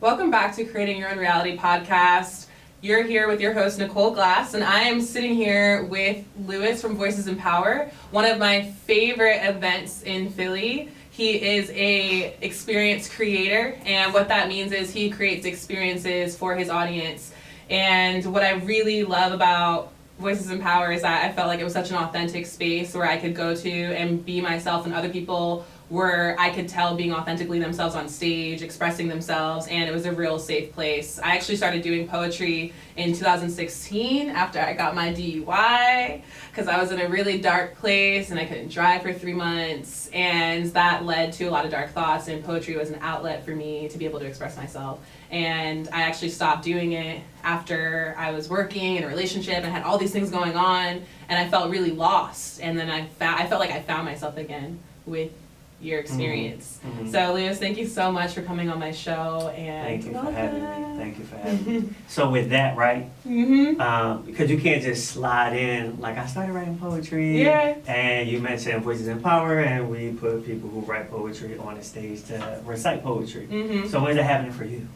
Welcome back to Creating Your Own Reality podcast. You're here with your host, Nicole Glass, and I am sitting here with Lewis from Voices in Power, one of my favorite events in Philly. He is a experience creator, and what that means is he creates experiences for his audience. And what I really love about Voices in Power is that I felt like it was such an authentic space where I could go to and be myself, and other people where I could tell being authentically themselves on stage, expressing themselves, and it was a real safe place. I actually started doing poetry in 2016 after I got my DUI, because I was in a really dark place and I couldn't drive for 3 months, and that led to a lot of dark thoughts, and poetry was an outlet for me to be able to express myself. And I actually stopped doing it after I was working in a relationship and had all these things going on, and I felt really lost, and then I felt like I found myself again with your experience. Mm-hmm. So Lewis, thank you so much for coming on my show. And thank you for having me. Thank you for having me. So with that, right? Because you can't just slide in like I started writing poetry. Yeah. And you mentioned Voices in Power, and we put people who write poetry on the stage to recite poetry. So when's it happening for you?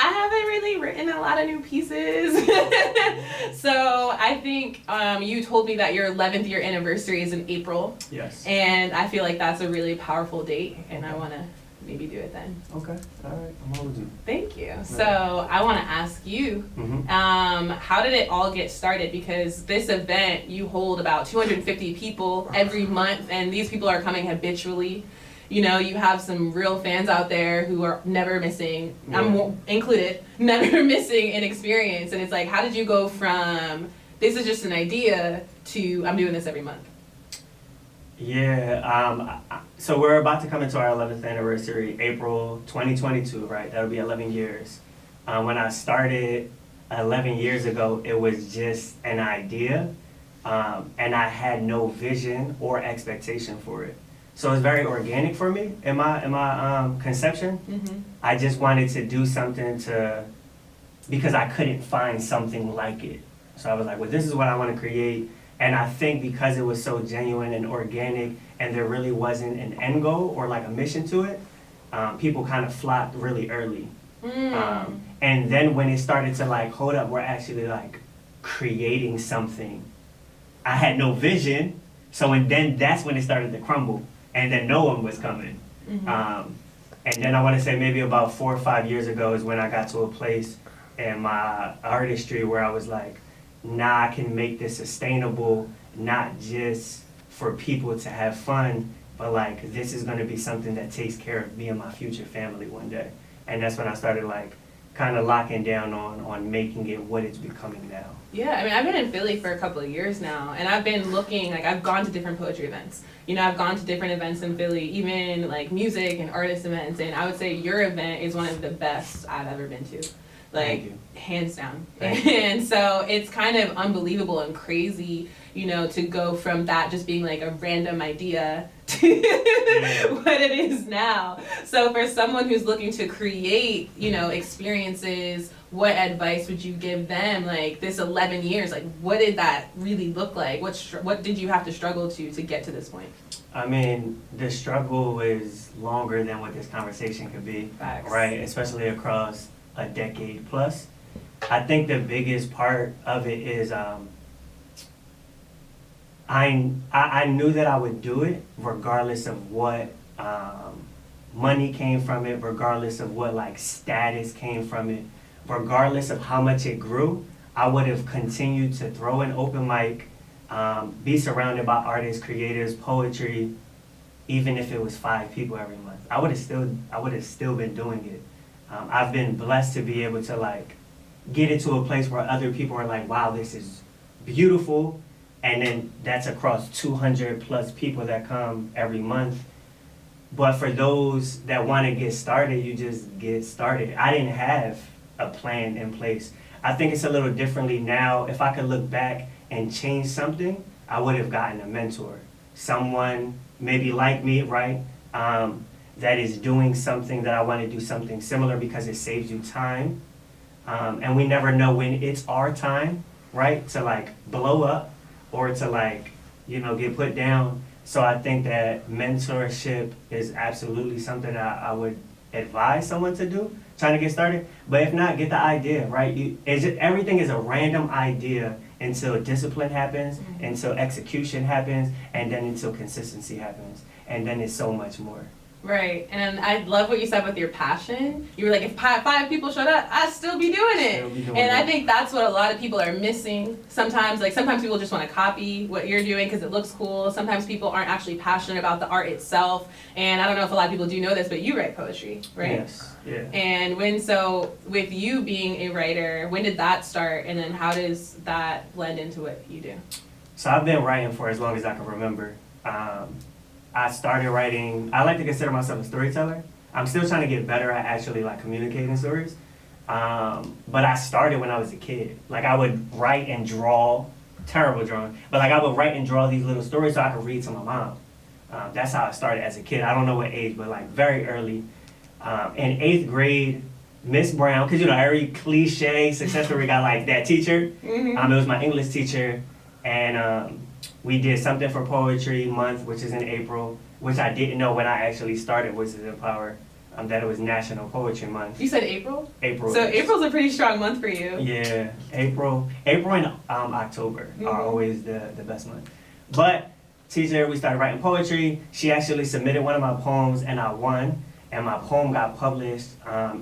I haven't really written a lot of new pieces. So I think you told me that your 11th year anniversary is in April. Yes. And I feel like that's a really powerful date, and I want to maybe do it then. Okay. All right. I'm all with you. Thank you. So I want to ask you, how did it all get started? Because this event, you hold about 250 people every month, and these people are coming habitually. You know, you have some real fans out there who are never missing, I'm included, never missing an experience. And it's like, how did you go from, this is just an idea, to, I'm doing this every month? Yeah, so we're about to come into our 11th anniversary, April 2022, right? That'll be 11 years. When I started 11 years ago, it was just an idea, and I had no vision or expectation for it. So it's very organic for me in my conception. I just wanted to do something because I couldn't find something like it. So I was like, well, this is what I want to create. And I think because it was so genuine and organic, and there really wasn't an end goal or like a mission to it, people kind of flocked really early. And then when it started to like, hold up, we're actually like creating something. I had no vision. And then that's when it started to crumble. And then no one was coming. And then I want to say maybe about 4 or 5 years ago is when I got to a place in my artistry where I was like, nah, I can make this sustainable, not just for people to have fun, but like this is going to be something that takes care of me and my future family one day. And that's when I started like kind of locking down on making it what it's becoming now. Yeah, I mean, I've been in Philly for a couple of years now, and I've been looking, like, I've gone to different poetry events. You know, I've gone to different events in Philly, even, like, music and artist events, and I would say your event is one of the best I've ever been to. Like, hands down. And so it's kind of unbelievable and crazy, you know, to go from that just being, like, a random idea to what it is now. So for someone who's looking to create, you know, experiences, what advice would you give them? Like this 11 years, like what did that really look like? What did you have to struggle to get to this point? I mean, the struggle is longer than what this conversation could be. Facts. Right? Especially across a decade plus. I think the biggest part of it is I knew that I would do it regardless of what money came from it, regardless of what like status came from it, regardless of how much it grew. I would have continued to throw an open mic, be surrounded by artists, creators, poetry, even if it was 5 people every month. I would have still been doing it. I've been blessed to be able to like get it to a place where other people are like, wow, this is beautiful. And then that's across 200 plus people that come every month. But for those that want to get started, you just get started. I didn't have a plan in place. I think it's a little differently now. If I could look back and change something, I would have gotten a mentor. Someone maybe like me, right? That is doing something that I want to do something similar because it saves you time. And we never know when it's our time, right? To like blow up or to like, get put down. So I think that mentorship is absolutely something that I would advise someone to do, trying to get started. But if not, get the idea, right? Everything is a random idea until discipline happens, until execution happens, and then until consistency happens. And then it's so much more. Right, and I love what you said with your passion. You were like, if five people showed up, I'd still be doing it. I think that's what a lot of people are missing sometimes. Like, sometimes people just want to copy what you're doing because it looks cool. Sometimes people aren't actually passionate about the art itself. And I don't know if a lot of people do know this, but you write poetry, right? Yes, yeah. And with you being a writer, when did that start? And then how does that blend into what you do? So I've been writing for as long as I can remember. I started writing, I like to consider myself a storyteller. I'm still trying to get better at actually like communicating stories. But I started when I was a kid. Like I would write and draw, terrible drawing, but like I would write and draw these little stories so I could read to my mom. That's how I started as a kid. I don't know what age, but like very early. In 8th grade, Miss Brown, because every cliche success story got like that teacher. It was my English teacher, and we did something for Poetry Month, which is in April, which I didn't know when I actually started Voices in Power, that it was National Poetry Month. You said April? April. So April's a pretty strong month for you. Yeah, April and October are always the best month. But teacher, we started writing poetry. She actually submitted one of my poems, and I won. And my poem got published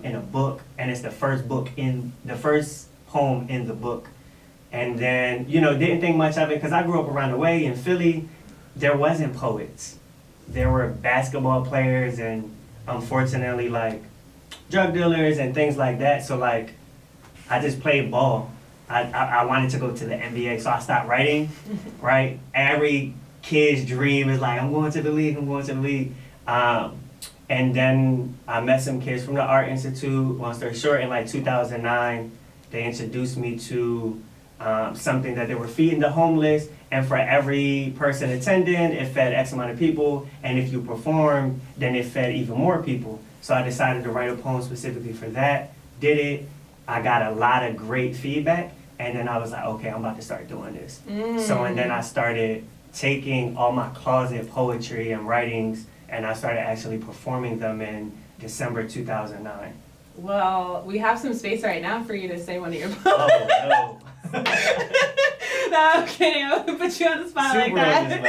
in a book, and it's the first poem in the book. And then, didn't think much of it because I grew up around the way in Philly. There wasn't poets. There were basketball players and unfortunately like drug dealers and things like that. So like I just played ball. I wanted to go to the NBA, so I stopped writing, right? Every kid's dream is like, I'm going to the league. And then I met some kids from the Art Institute. Long story short, in like 2009, they introduced me to something that they were feeding the homeless, and for every person attending, it fed X amount of people, and if you performed, then it fed even more people. So I decided to write a poem specifically for that, did it, I got a lot of great feedback, and then I was like, okay, I'm about to start doing this. So, and then I started taking all my closet poetry and writings, and I started actually performing them in December 2009. Well, we have some space right now for you to say one of your poems. Oh, no. No, I'm kidding. I would put you on the spot like that.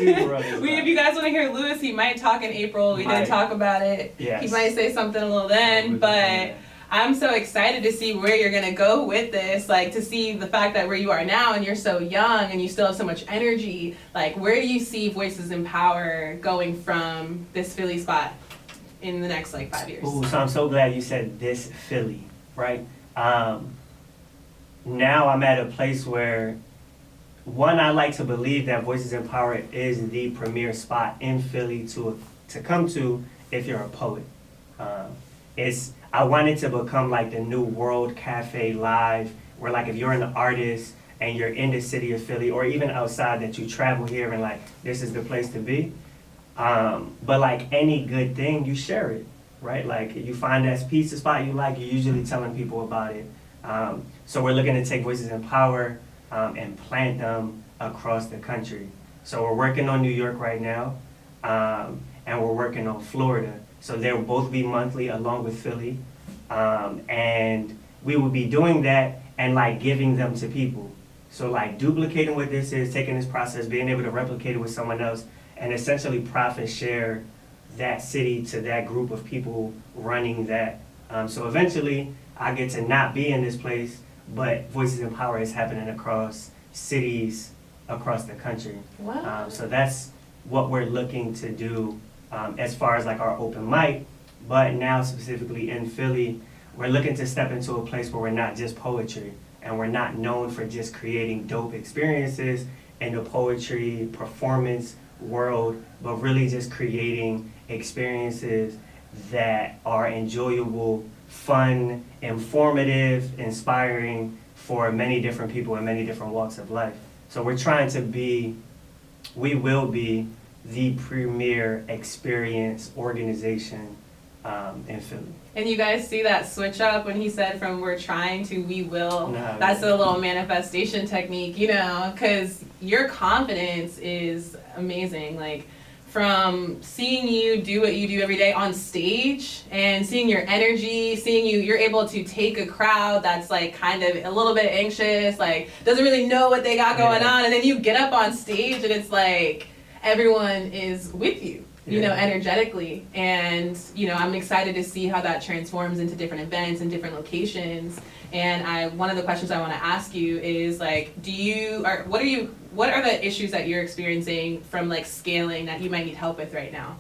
If you guys want to hear Lewis, he might talk in April. We did talk about it. Yes. He might say something a little then, but I'm so excited to see where you're going to go with this, like to see the fact that where you are now and you're so young and you still have so much energy, like where do you see Voices in Power going from this Philly spot in the next like 5 years? Ooh, so I'm so glad you said this Philly, right? Now I'm at a place where, one, I like to believe that Voices in Power is the premier spot in Philly to come to if you're a poet. I want it to become like the new World Cafe Live, where like if you're an artist and you're in the city of Philly or even outside, that you travel here and like this is the place to be. But like any good thing, you share it, right? Like you find that pizza spot you like, you're usually telling people about it. So we're looking to take Voices in Power and plant them across the country. So we're working on New York right now, and we're working on Florida. So they'll both be monthly along with Philly. And we will be doing that and like giving them to people. So like duplicating what this is, taking this process, being able to replicate it with someone else, and essentially profit share that city to that group of people running that. So eventually I get to not be in this place, but Voices in Power is happening across cities across the country. Wow. So that's what we're looking to do as far as like our open mic, but now specifically in Philly, we're looking to step into a place where we're not just poetry and we're not known for just creating dope experiences in the poetry performance world, but really just creating experiences that are enjoyable, fun, informative, inspiring for many different people in many different walks of life. So we will be the premier experience organization in Philly. And you guys see that switch up when he said from we're trying to we will. No, That's yeah. a little manifestation technique, you know, because your confidence is amazing. Like, from seeing you do what you do every day on stage and seeing your energy, seeing you're able to take a crowd that's like kind of a little bit anxious, like doesn't really know what they got going on, and then you get up on stage and it's like everyone is with you, you know, energetically. And, you know, I'm excited to see how that transforms into different events and different locations. And one of the questions I want to ask you is like, what are the issues that you're experiencing from like scaling that you might need help with right now?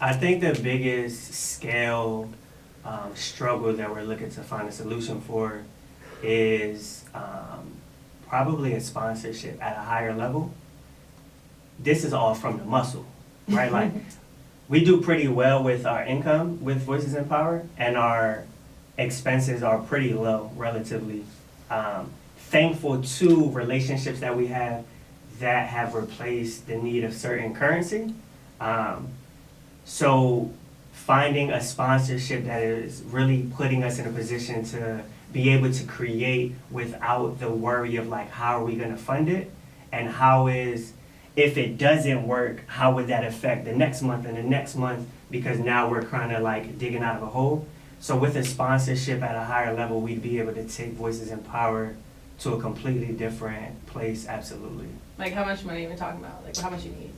I think the biggest scale struggle that we're looking to find a solution for is probably a sponsorship at a higher level. This is all from the muscle, right? Like, we do pretty well with our income with Voices in Power, and our expenses are pretty low relatively. Thankful to relationships that we have that have replaced the need of certain currency. So finding a sponsorship that is really putting us in a position to be able to create without the worry of like, how are we gonna fund it? And if it doesn't work, how would that affect the next month and the next month? Because now we're kind of like digging out of a hole. So with a sponsorship at a higher level, we'd be able to take Voices in Power to a completely different place, absolutely. Like, how much money are we talking about? Like, how much you need?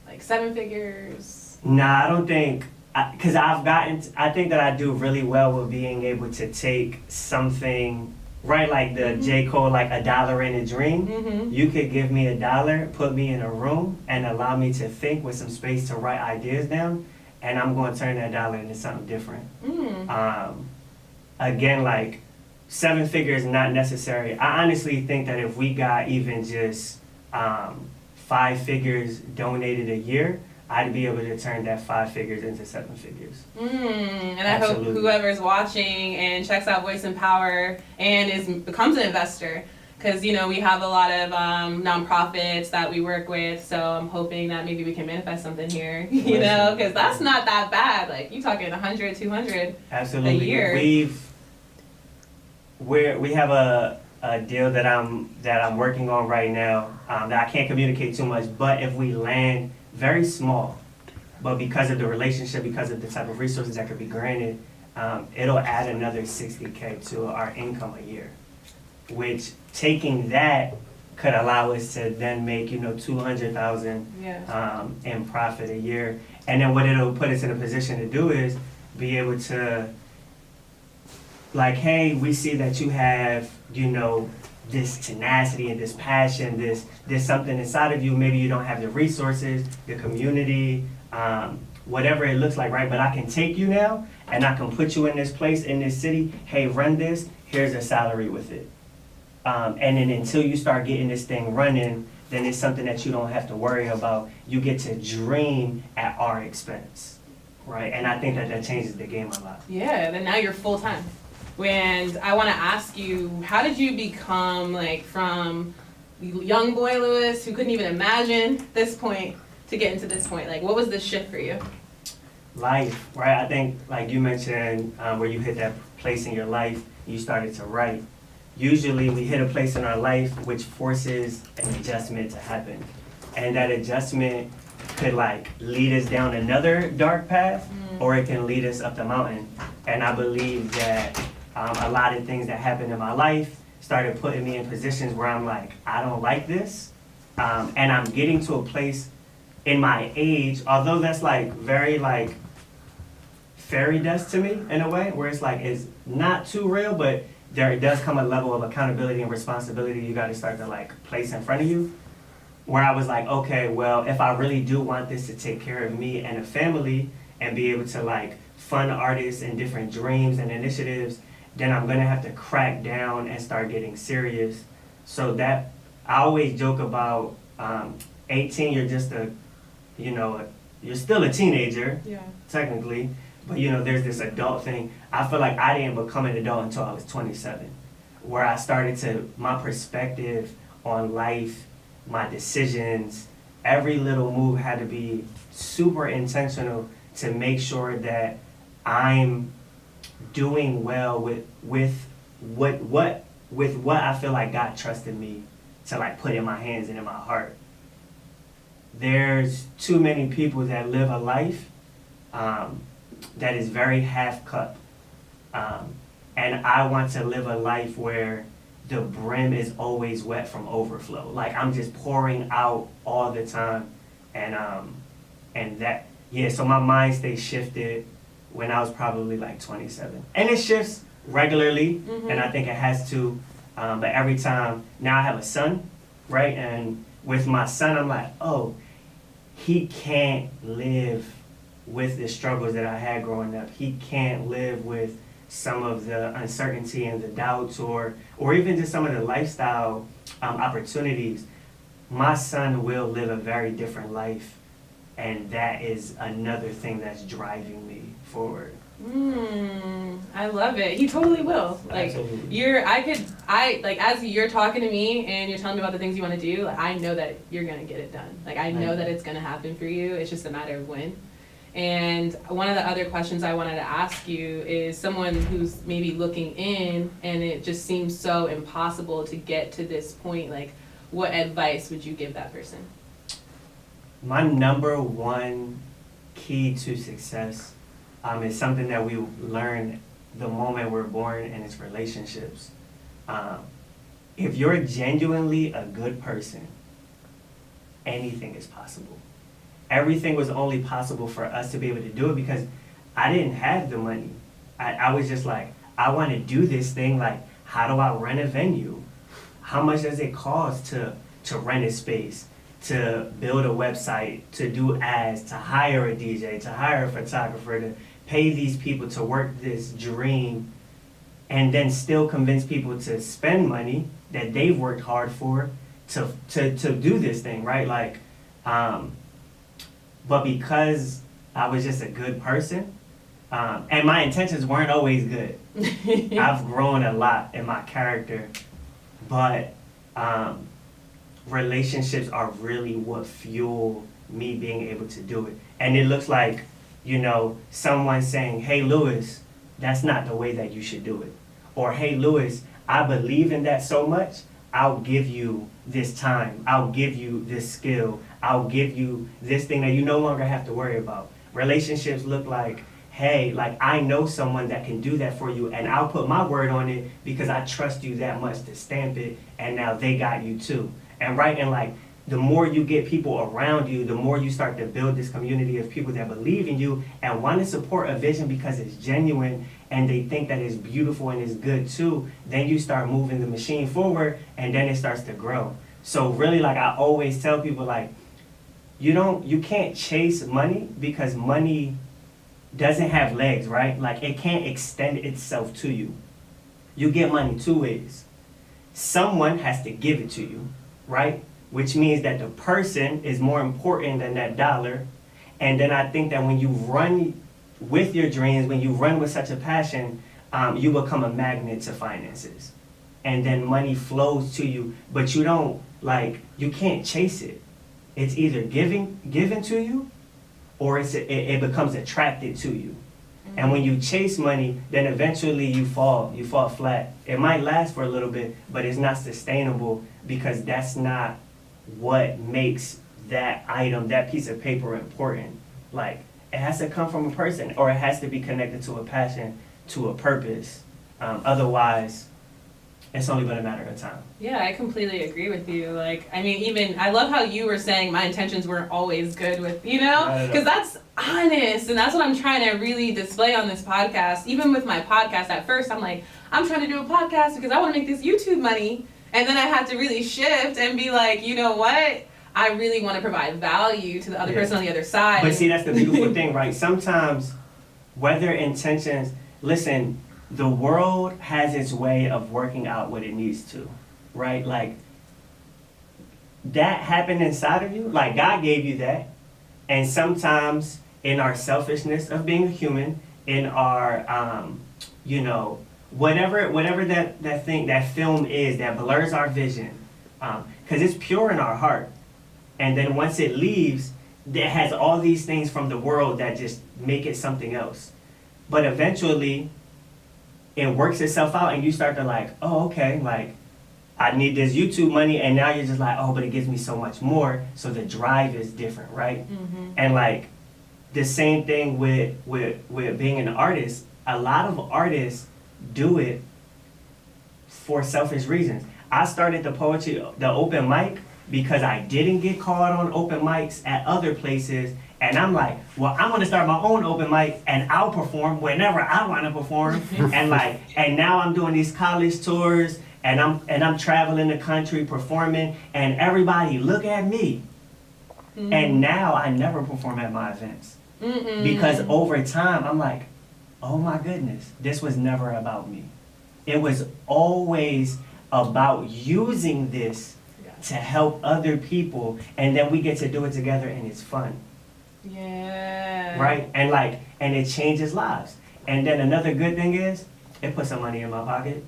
Like 7 figures? Nah, I don't think, because I think that I do really well with being able to take something, right, like the J. Cole, like $1 in a dream. Mm-hmm. You could give me $1, put me in a room, and allow me to think with some space to write ideas down, and I'm going to turn that $1 into something different. Again, like, 7 figures not necessary. I honestly think that if we got even just 5 figures donated a year, I'd be able to turn that 5 figures into 7 figures. And Absolutely. I hope whoever's watching and checks out Voice in Power and becomes an investor, because, you know, we have a lot of nonprofits that we work with, so I'm hoping that maybe we can manifest something here, you know, because that's not that bad. Like, you talking 100, 200 Absolutely. a year. We have a deal that I'm working on right now that I can't communicate too much, but if we land very small, but because of the relationship, because of the type of resources that could be granted, it'll add another $60K to our income a year, which taking that could allow us to then make, you know, $200,000 in profit a year. And then what it'll put us in a position to do is be able to, like, hey, we see that you have, you know, this tenacity and this passion, there's something inside of you. Maybe you don't have the resources, the community, whatever it looks like, right? But I can take you now and I can put you in this place, in this city. Hey, run this, here's a salary with it. And then until you start getting this thing running, then it's something that you don't have to worry about. You get to dream at our expense, right? And I think that changes the game a lot. Yeah, then now you're full time. And I want to ask you, how did you become, like, from young boy Lewis who couldn't even imagine this point to get into this point? Like, what was the shift for you? Life, right? I think, like you mentioned, where you hit that place in your life, you started to write. Usually we hit a place in our life which forces an adjustment to happen. And that adjustment could, like, lead us down another dark path, or it can lead us up the mountain. And I believe that a lot of things that happened in my life started putting me in positions where I'm like, I don't like this. And I'm getting to a place in my age, although that's like very like fairy dust to me in a way, where it's like, it's not too real, but there does come a level of accountability and responsibility you got to start to like place in front of you. Where I was like, okay, well, if I really do want this to take care of me and a family and be able to like fund artists and different dreams and initiatives, then I'm gonna have to crack down and start getting serious. So that, I always joke about 18, you're just you're still a teenager, technically, but you know, there's this adult thing. I feel like I didn't become an adult until I was 27, where I started to, my perspective on life, my decisions, every little move had to be super intentional to make sure that I'm doing well with what I feel like God trusted me to like put in my hands and in my heart. There's too many people that live a life that is very half cup. And I want to live a life where the brim is always wet from overflow. Like I'm just pouring out all the time. And that, yeah, so my mind state shifted when I was probably like 27. And it shifts regularly, and I think it has to. But every time, now I have a son, right? And with my son, I'm like, oh, he can't live with the struggles that I had growing up. He can't live with some of the uncertainty and the doubts or even just some of the lifestyle opportunities. My son will live a very different life, and that is another thing that's driving me forward. I love it. He totally will. Like Absolutely. as you're talking to me and you're telling me about the things you want to do, like, I know that you're gonna get it done. Like I know that it's gonna happen for you. It's just a matter of when. And one of the other questions I wanted to ask you is someone who's maybe looking in and it just seems so impossible to get to this point, like what advice would you give that person? My number one key to success is something that we learn the moment we're born, and it's relationships. If you're genuinely a good person, anything is possible. Everything was only possible for us to be able to do it because I didn't have the money. I was just like, I want to do this thing. Like, how do I rent a venue? How much does it cost to rent a space, to build a website, to do ads, to hire a DJ, to hire a photographer, to pay these people to work this dream, and then still convince people to spend money that they've worked hard for to do this thing, right? Like, but because I was just a good person, and my intentions weren't always good. I've grown a lot in my character, but relationships are really what fuel me being able to do it. And it looks like, someone saying, hey, Lewis, that's not the way that you should do it. Or, hey, Lewis, I believe in that so much, I'll give you this time. I'll give you this skill. I'll give you this thing that you no longer have to worry about. Relationships look like, hey, like I know someone that can do that for you, and I'll put my word on it because I trust you that much to stamp it, and now they got you too. And like, the more you get people around you, the more you start to build this community of people that believe in you and want to support a vision because it's genuine and they think that it's beautiful and it's good too. Then you start moving the machine forward, and then it starts to grow. So really, like I always tell people, like, you can't chase money because money doesn't have legs, right? Like it can't extend itself to you. You get money two ways. Someone has to give it to you, right? Which means that the person is more important than that dollar. And then I think that when you run with your dreams, when you run with such a passion, you become a magnet to finances. And then money flows to you, but you can't chase it. It's either given to you, or it becomes attracted to you. Mm-hmm. And when you chase money, then eventually you fall flat. It might last for a little bit, but it's not sustainable because that's not what makes that item, that piece of paper important. Like, it has to come from a person, or it has to be connected to a passion, to a purpose. Otherwise, it's only been a matter of time. Yeah, I completely agree with you. Like, I mean, even, I love how you were saying my intentions weren't always good with, because that's honest, and that's what I'm trying to really display on this podcast. Even with my podcast, at first, I'm like, I'm trying to do a podcast because I want to make this YouTube money, and then I had to really shift and be like, you know what? I really want to provide value to the other person on the other side. But see, that's the beautiful thing, right? Sometimes, whether intentions, listen, the world has its way of working out what it needs to, right? Like, that happened inside of you, like God gave you that. And sometimes in our selfishness of being a human, in our, whatever that thing, that film is that blurs our vision, because it's pure in our heart. And then once it leaves, it has all these things from the world that just make it something else. But eventually, it works itself out, and you start to like, oh, okay, like, I need this YouTube money, and now you're just like, oh, but it gives me so much more, so the drive is different, right? Mm-hmm. And like, the same thing with being an artist. A lot of artists do it for selfish reasons. I started the open mic, because I didn't get called on open mics at other places, and I'm like, well, I'm gonna start my own open mic, and I'll perform whenever I want to perform, and now I'm doing these college tours, and I'm traveling the country performing, and everybody look at me, and now I never perform at my events, because over time I'm like, oh my goodness, this was never about me. It was always about using this to help other people, and then we get to do it together, and it's fun. Yeah. Right? And it changes lives. And then another good thing is, it puts some money in my pocket,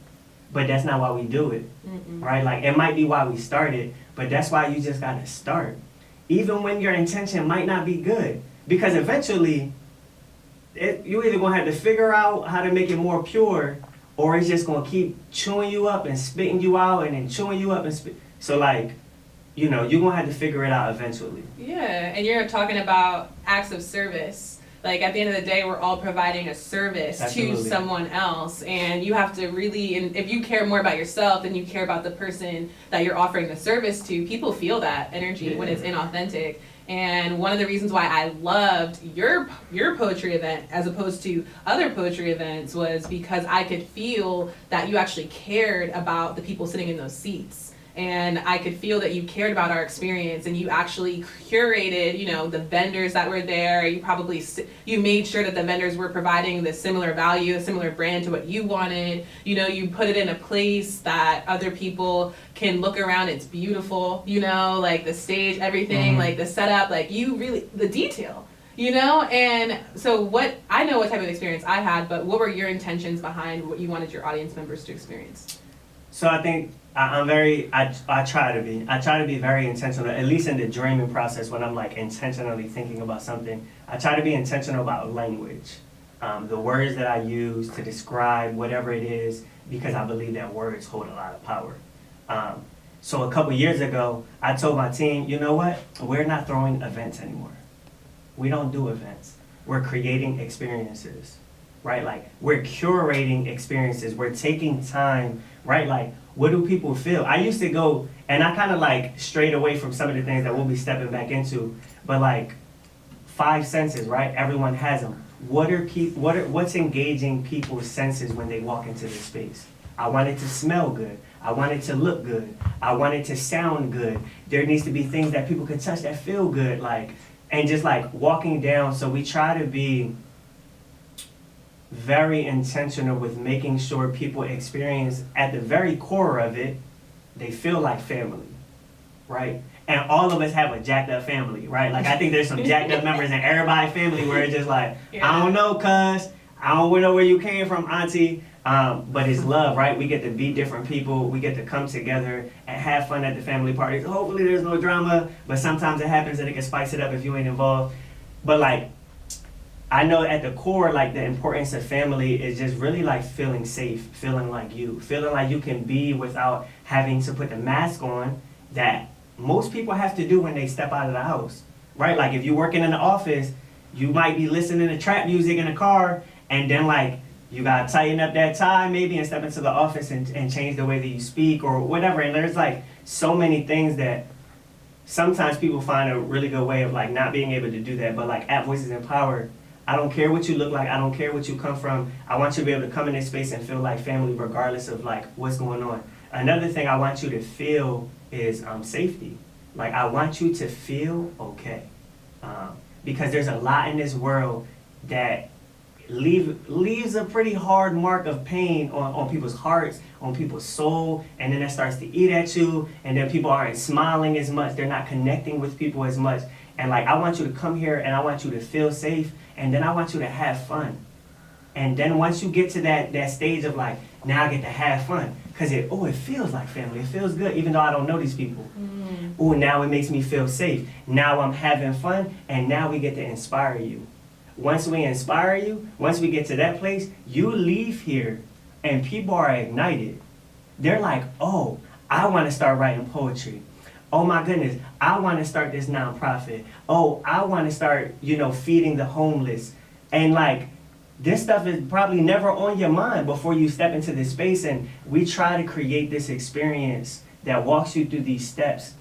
but that's not why we do it. Right? Like, it might be why we started, but that's why you just gotta start. Even when your intention might not be good, because eventually, you either gonna have to figure out how to make it more pure, or it's just gonna keep chewing you up and spitting you out, and then chewing you up and spit. So like, you're gonna have to figure it out eventually. Yeah, and you're talking about acts of service. Like, at the end of the day, we're all providing a service Absolutely. to someone else, and you have to really, and if you care more about yourself than you care about the person that you're offering the service to, people feel that energy when it's inauthentic. And one of the reasons why I loved your poetry event as opposed to other poetry events was because I could feel that you actually cared about the people sitting in those seats. And I could feel that you cared about our experience, and you actually curated, the vendors that were there. You made sure that the vendors were providing the similar value, a similar brand to what you wanted. You put it in a place that other people can look around. It's beautiful, like the stage, everything, like the setup, like the detail, And so I know what type of experience I had, but what were your intentions behind what you wanted your audience members to experience? So I think I try to be very intentional, at least in the dreaming process. When I'm like intentionally thinking about something, I try to be intentional about language, the words that I use to describe whatever it is, because I believe that words hold a lot of power. So a couple years ago, I told my team, you know what? We're not throwing events anymore. We don't do events. We're creating experiences, right? Like, we're curating experiences. We're taking time, right? Like, what do people feel? I used to go, and I kind of like strayed away from some of the things that we'll be stepping back into, but like 5 senses, right? Everyone has them. What's engaging people's senses when they walk into this space? I want it to smell good. I want it to look good. I want it to sound good. There needs to be things that people can touch that feel good, like, and just like walking down. So we try to be very intentional with making sure people experience, at the very core of it, they feel like family, right? And all of us have a jacked up family, right? Like, I think there's some jacked up members in everybody's family where it's just like, I don't know, cuz, I don't know where you came from, auntie, but it's love, right? We get to be different people. We get to come together and have fun at the family parties. Hopefully there's no drama, but sometimes it happens and it can spice it up if you ain't involved. But like, I know at the core, like, the importance of family is just really like feeling safe, feeling like you can be without having to put the mask on that most people have to do when they step out of the house, right? Like, if you're working in the office, you might be listening to trap music in the car, and then like, you gotta tighten up that tie maybe and step into the office and change the way that you speak or whatever. And there's like so many things that sometimes people find a really good way of like not being able to do that. But like, at Voices in Power, I don't care what you look like. I don't care what you come from. I want you to be able to come in this space and feel like family regardless of like what's going on. Another thing I want you to feel is safety. Like, I want you to feel okay. Because there's a lot in this world that leaves a pretty hard mark of pain on people's hearts, on people's soul, and then that starts to eat at you, and then people aren't smiling as much. They're not connecting with people as much. And like, I want you to come here and I want you to feel safe, and then I want you to have fun. And then once you get to that stage of like, Now I get to have fun. Because it feels like family. It feels good, even though I don't know these people. Oh, now it makes me feel safe. Now I'm having fun, and now we get to inspire you. Once we inspire you, once we get to that place, you leave here, and people are ignited. They're like, oh, I want to start writing poetry. Oh my goodness, I want to start this nonprofit. Oh, I want to start, feeding the homeless. And like, this stuff is probably never on your mind before you step into this space, and we try to create this experience that walks you through these steps.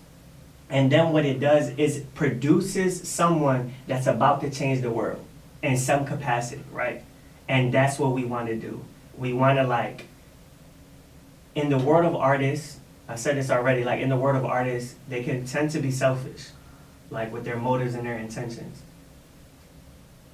And then what it does is it produces someone that's about to change the world in some capacity, right? And that's what we want to do. We want to in the world of artists, I said this already, in the world of artists, they can tend to be selfish, with their motives and their intentions.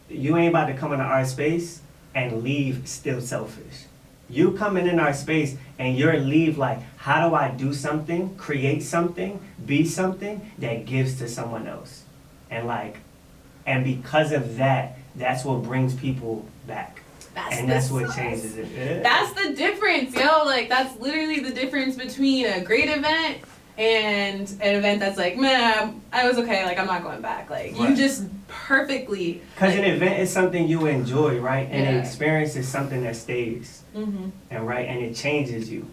You ain't about to come into our space and leave still selfish. You coming in our space and your leave how do I do something, create something, be something that gives to someone else? And because of that, that's what brings people back. That's what changes it. Yeah. That's the difference, that's literally the difference between a great event and an event that's man, I was okay, I'm not going back. Right. You just perfectly. Because an event is something you enjoy, right? And an experience is something that stays. Mm-hmm. And it changes you.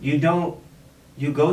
You go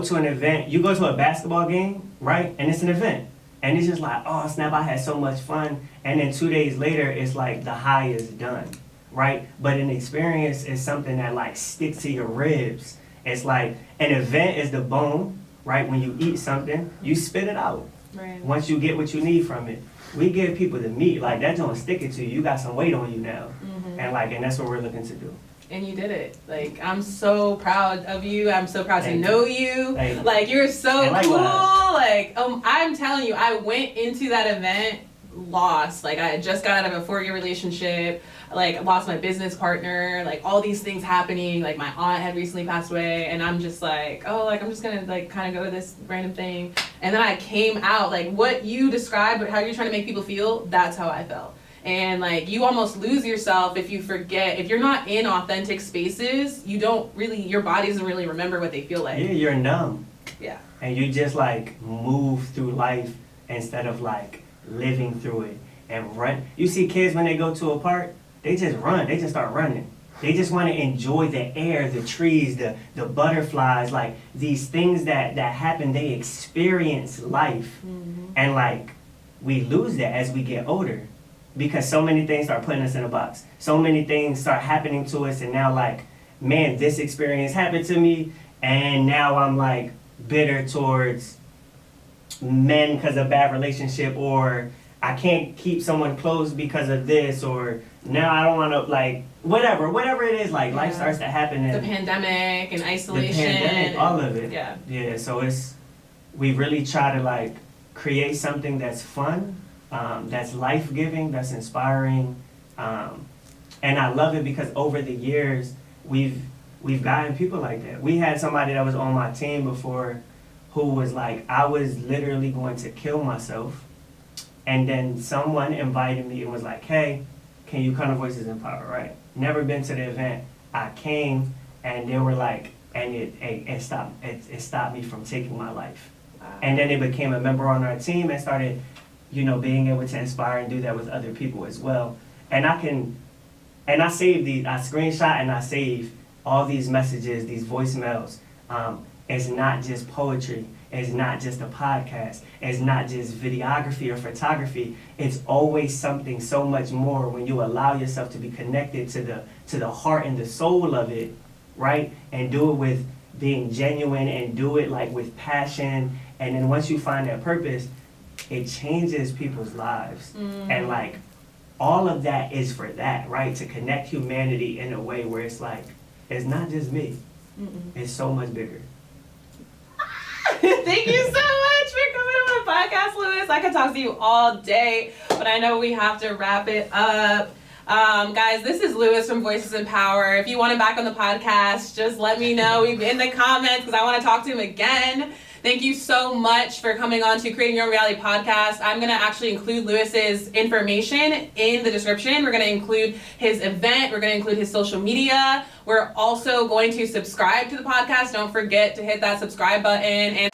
to an event, you go to a basketball game, right? And it's an event. And it's just oh snap, I had so much fun. And then 2 days later, it's the high is done, right? But an experience is something that sticks to your ribs. It's an event is the bone, right? When you eat something, you spit it out. Right. Once you get what you need from it. We give people the meat, that don't stick it to you. You got some weight on you now. Mm-hmm. And that's what we're looking to do. And you did it. I'm so proud of you. I'm so proud to know you. You're so cool. I'm telling you, I went into that event lost. I had just got out of a 4-year relationship. Lost my business partner. All these things happening. My aunt had recently passed away, and I'm just I'm just gonna kind of go to this random thing. And then I came out what you described, how you're trying to make people feel. That's how I felt. And you almost lose yourself if you forget, if you're not in authentic spaces, you don't really, your body doesn't really remember what they feel like. Yeah, you're numb. Yeah. And you just move through life instead of living through it and run. You see kids when they go to a park, they just run, they just start running. They just want to enjoy the air, the trees, the butterflies, these things that happen, they experience life. Mm-hmm. And we lose that as we get older. Because so many things start putting us in a box. So many things start happening to us, and now man, this experience happened to me, and now I'm bitter towards men because of bad relationship, or I can't keep someone close because of this, or now I don't want to whatever it is, life starts to happen. And the pandemic and isolation. The pandemic, all of it. Yeah. Yeah, so we really try to create something that's fun, that's life-giving, that's inspiring, and I love it because over the years we've gotten people like that. We had somebody that was on my team before who was I was literally going to kill myself, and then someone invited me and was hey, can you come to Voices in Power, right? Never been to the event. I came, and they were and it stopped me from taking my life. Wow. And then they became a member on our team and started being able to inspire and do that with other people as well. And I saved I screenshot and I save all these messages, these voicemails. It's not just poetry. It's not just a podcast. It's not just videography or photography. It's always something so much more when you allow yourself to be connected to the heart and the soul of it, right? And do it with being genuine and do it with passion. And then once you find that purpose, it changes people's lives. Mm. And all of that is for that, right? To connect humanity in a way where it's it's not just me. Mm-mm. It's so much bigger. Thank you so much for coming on my podcast, Lewis. I could talk to you all day, but I know we have to wrap it up. Guys, this is Lewis from Voices in Power. If you want him back on the podcast, just let me know in the comments because I want to talk to him again. Thank you so much for coming on to Creating Your Own Reality podcast. I'm going to actually include Lewis's information in the description. We're going to include his event. We're going to include his social media. We're also going to subscribe to the podcast. Don't forget to hit that subscribe button. And